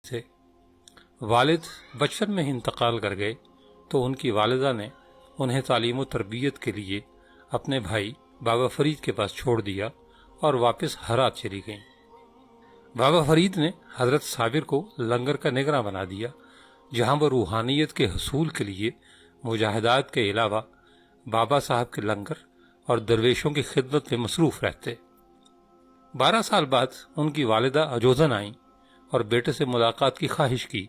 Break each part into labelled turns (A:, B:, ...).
A: تھے۔ والد بچپن میں ہی انتقال کر گئے تو ان کی والدہ نے انہیں تعلیم و تربیت کے لیے اپنے بھائی بابا فرید کے پاس چھوڑ دیا اور واپس ہرات چلی گئیں۔ بابا فرید نے حضرت صابر کو لنگر کا نگراں بنا دیا، جہاں وہ روحانیت کے حصول کے لیے مجاہدات کے علاوہ بابا صاحب کے لنگر اور درویشوں کی خدمت میں مصروف رہتے۔ 12 سال بعد ان کی والدہ اجودھن آئیں اور بیٹے سے ملاقات کی خواہش کی۔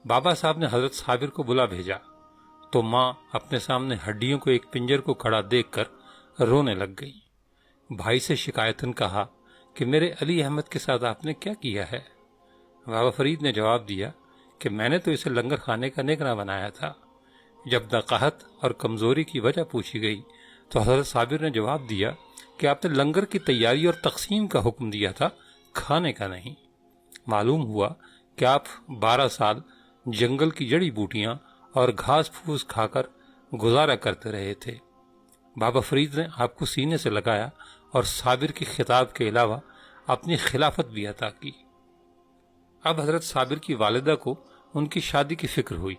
A: بابا صاحب نے حضرت صابر کو بلا بھیجا تو ماں اپنے سامنے ہڈیوں کو ایک پنجر کو کھڑا دیکھ کر رونے لگ گئی۔ بھائی سے شکایتاً کہا کہ میرے علی احمد کے ساتھ آپ نے کیا کیا ہے؟ بابا فرید نے جواب دیا کہ میں نے تو اسے لنگر خانے کا نگراں بنایا تھا۔ جب نقاہت اور کمزوری کی وجہ پوچھی گئی تو حضرت صابر نے جواب دیا کہ آپ نے لنگر کی تیاری اور تقسیم کا حکم دیا تھا، کھانے کا نہیں۔ معلوم ہوا کہ آپ 12 سال جنگل کی جڑی بوٹیاں اور گھاس پھوس کھا کر گزارا کرتے رہے تھے۔ بابا فرید نے آپ کو سینے سے لگایا اور صابر کی خطاب کے علاوہ اپنی خلافت بھی عطا کی۔ اب حضرت صابر کی والدہ کو ان کی شادی کی فکر ہوئی۔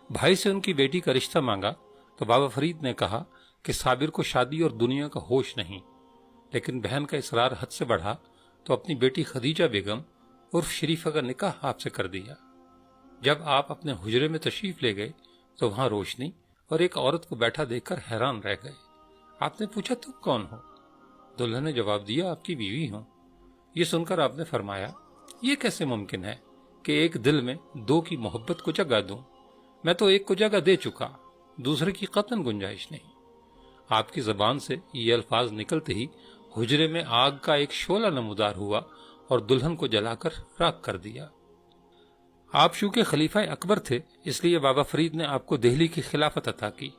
A: بھائی سے ان کی بیٹی کا رشتہ مانگا تو بابا فرید نے کہا کہ صابر کو شادی اور دنیا کا ہوش نہیں، لیکن بہن کا اصرار حد سے بڑھا تو اپنی بیٹی خدیجہ بیگم عرف شریفہ کا نکاح آپ سے کر دیا۔ جب آپ اپنے حجرے میں تشریف لے گئے تو وہاں روشنی اور ایک عورت کو بیٹھا دیکھ کر حیران رہ گئے۔ آپ نے پوچھا تم کون ہو؟ دلہن نے جواب دیا آپ کی بیوی ہوں۔ یہ سن کر آپ نے فرمایا یہ کیسے ممکن ہے کہ ایک دل میں دو کی محبت کو جگہ دوں؟ میں تو ایک کو جگہ دے چکا، دوسرے کی قطعاً گنجائش نہیں۔ آپ کی زبان سے یہ الفاظ نکلتے ہی حجرے میں آگ کا ایک شعلہ نمودار ہوا اور دلہن کو جلا کر راکھ کر دیا۔ آپ چونکہ خلیفہ اکبر تھے اس لیے بابا فرید نے آپ کو دہلی کی خلافت عطا کی،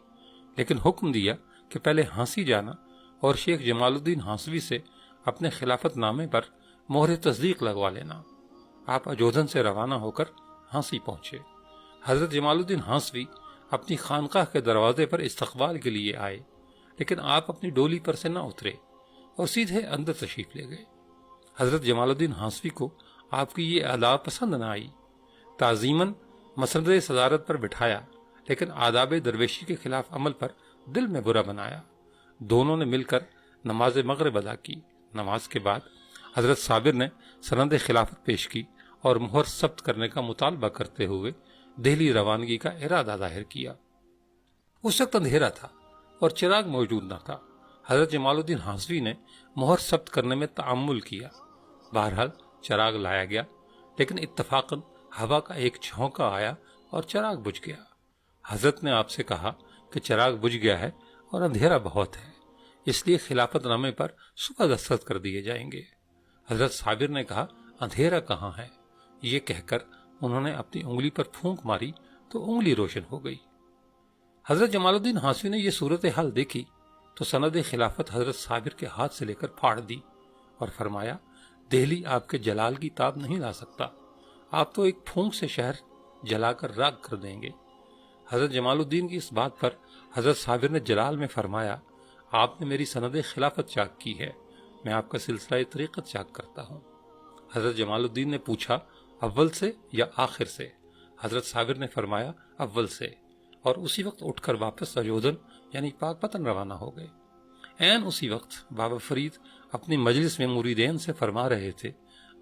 A: لیکن حکم دیا کہ پہلے ہانسی جانا اور شیخ جمال الدین ہانسوی سے اپنے خلافت نامے پر مہر تصدیق لگوا لینا۔ آپ اجودھن سے روانہ ہو کر ہانسی پہنچے۔ حضرت جمال الدین ہانسوی اپنی خانقاہ کے دروازے پر استقبال کے لیے آئے، لیکن آپ اپنی ڈولی پر سے نہ اترے اور سیدھے اندر تشریف لے گئے۔ حضرت جمال الدین ہانسوی کو آپ کی یہ ادا پسند نہ آئی۔ تعظیماً مسند صدارت پر بٹھایا، لیکن آداب درویشی کے خلاف عمل پر دل میں برا بنایا۔ دونوں نے مل کر نماز مغرب ادا کی۔ نماز کے بعد حضرت صابر نے سند خلافت پیش کی اور مہر ثبت کرنے کا مطالبہ کرتے ہوئے دہلی روانگی کا ارادہ ظاہر کیا۔ اس وقت اندھیرا تھا اور چراغ موجود نہ تھا۔ حضرت جمال الدین ہانسوی نے مہر ثبت کرنے میں تعمل کیا۔ بہرحال چراغ لایا گیا، لیکن اتفاقاً ہوا کا ایک جھونکا آیا اور چراغ بجھ گیا۔ حضرت نے آپ سے کہا کہ چراغ بجھ گیا ہے اور اندھیرا بہت ہے، اس لیے خلافت نامے پر صبح دستخط کر دیے جائیں گے۔ حضرت صابر نے کہا اندھیرا کہاں ہے؟ یہ کہہ کر انہوں نے اپنی انگلی پر پھونک ماری تو انگلی روشن ہو گئی۔ حضرت جمال الدین ہانسوی نے یہ صورتحال دیکھی تو سند خلافت حضرت صابر کے ہاتھ سے لے کر پھاڑ دی اور فرمایا دہلی آپ کے جلال کی تاب نہیں لا سکتا، آپ تو ایک پھونک سے شہر جلا کر راکھ کر دیں گے۔ حضرت جمال الدین کی اس بات پر حضرت صابر نے جلال میں فرمایا آپ نے میری سند خلافت چاک کی ہے، میں آپ کا سلسلہ طریقت چاک کرتا ہوں۔ حضرت جمال الدین نے پوچھا اول سے یا آخر سے؟ حضرت صابر نے فرمایا اول سے، اور اسی وقت اٹھ کر واپس اجودھن یعنی پاک پتن روانہ ہو گئے۔ عین اسی وقت بابا فرید اپنی مجلس میں مریدین سے فرما رہے تھے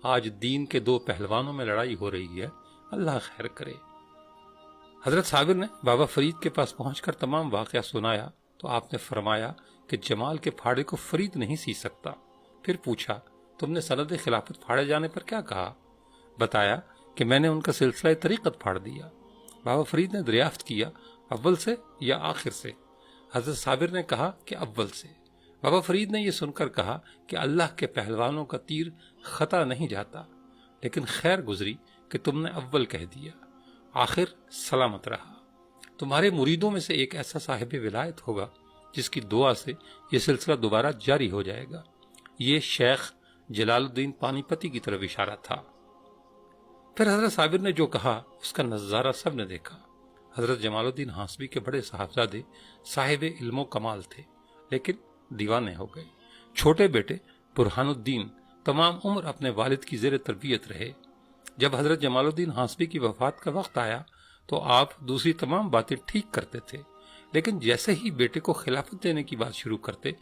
A: آج دین کے دو پہلوانوں میں لڑائی ہو رہی ہے، اللہ خیر کرے۔ حضرت صابر نے بابا فرید کے پاس پہنچ کر تمام واقعہ سنایا تو آپ نے فرمایا کہ جمال کے پھاڑے کو فرید نہیں سی سکتا۔ پھر پوچھا تم نے سند خلافت پھاڑے جانے پر کیا کہا؟ بتایا کہ میں نے ان کا سلسلہ طریقت پھاڑ دیا۔ بابا فرید نے دریافت کیا اول سے یا آخر سے؟ حضرت صابر نے کہا کہ اول سے۔ بابا فرید نے یہ سن کر کہا کہ اللہ کے پہلوانوں کا تیر خطا نہیں جاتا، لیکن خیر گزری کہ تم نے اول کہہ دیا، آخر سلامت رہا۔ تمہارے مریدوں میں سے ایک ایسا صاحب ولایت ہوگا جس کی دعا سے یہ سلسلہ دوبارہ جاری ہو جائے گا۔ یہ شیخ جلال الدین پانی پتی کی طرف اشارہ تھا۔ پھر حضرت صابر نے جو کہا اس کا نظارہ سب نے دیکھا۔ حضرت جمال الدین ہانسوی کے بڑے صاحبزادے صاحب علم و کمال تھے، لیکن دیوانے ہو گئے۔ چھوٹے بیٹے برہان الدین تمام عمر اپنے والد کی زیر تربیت رہے۔ جب حضرت جمال الدین ہانسبی کی وفات کا وقت آیا تو آپ دوسری تمام باتیں ٹھیک کرتے تھے، لیکن جیسے ہی بیٹے کو خلافت دینے کی بات شروع کرتے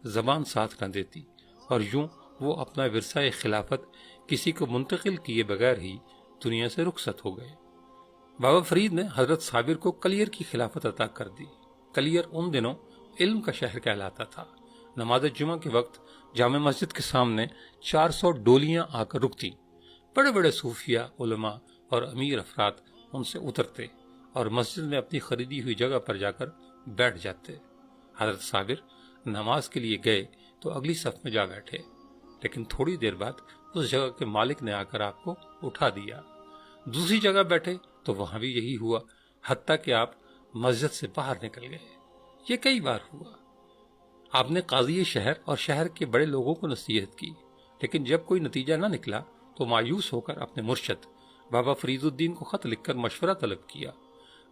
A: زبان ساتھ نہ دیتی، اور یوں وہ اپنا ورثہ خلافت کسی کو منتقل کیے بغیر ہی دنیا سے رخصت ہو گئے۔ بابا فرید نے حضرت صابر کو کلیر کی خلافت عطا کر دی۔ کلیر ان دنوں علم کا شہر کہلاتا تھا۔ نماز جمعہ کے وقت جامع مسجد کے سامنے 400 ڈولیاں آ کر رکتی، بڑے بڑے صوفیہ، علماء اور امیر افراد ان سے اترتے اور مسجد میں اپنی خریدی ہوئی جگہ پر جا کر بیٹھ جاتے۔ حضرت صابر نماز کے لیے گئے تو اگلی صف میں جا بیٹھے، لیکن تھوڑی دیر بعد اس جگہ کے مالک نے آ کر آپ کو اٹھا دیا۔ دوسری جگہ بیٹھے تو وہاں بھی یہی ہوا، حتیٰ کہ آپ مسجد سے باہر نکل گئے۔ یہ کئی بار ہوا۔ آپ نے قاضی شہر اور شہر کے بڑے لوگوں کو نصیحت کی، لیکن جب کوئی نتیجہ نہ نکلا تو مایوس ہو کر اپنے مرشد بابا فرید الدین کو خط لکھ کر مشورہ طلب کیا۔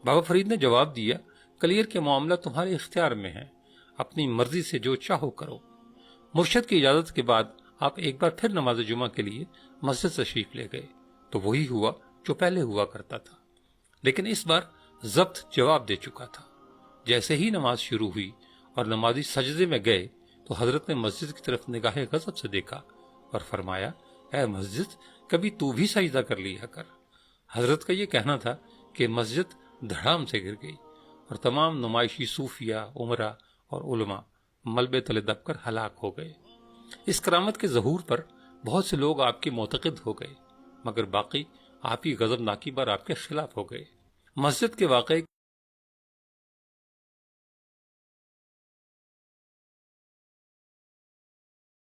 A: بابا فرید نے جواب دیا، کلیر کے معاملہ تمہارے اختیار میں ہے، اپنی مرضی سے جو چاہو کرو۔ مرشد کی اجازت کے بعد آپ ایک بار پھر نماز جمعہ کے لیے مسجد تشریف لے گئے تو وہی ہوا جو پہلے ہوا کرتا تھا، لیکن اس بار ضبط جواب دے چکا تھا۔ جیسے ہی نماز شروع ہوئی اور نمازی سجدے میں گئے تو حضرت نے مسجد کی طرف نگاہ غضب سے دیکھا اور فرمایا، اے مسجد، کبھی تو بھی سجدہ کر لیا کر۔ حضرت کا یہ کہنا تھا کہ مسجد دھڑام سے گر گئی اور تمام نمائشی صوفیہ، عمرہ اور علماء ملبے تلے دب کر ہلاک ہو گئے۔ اس کرامت کے ظہور پر بہت سے لوگ آپ کے معتقد ہو گئے، مگر باقی آپ کی غضب ناکی پر آپ کے خلاف ہو گئے۔ مسجد کے واقعے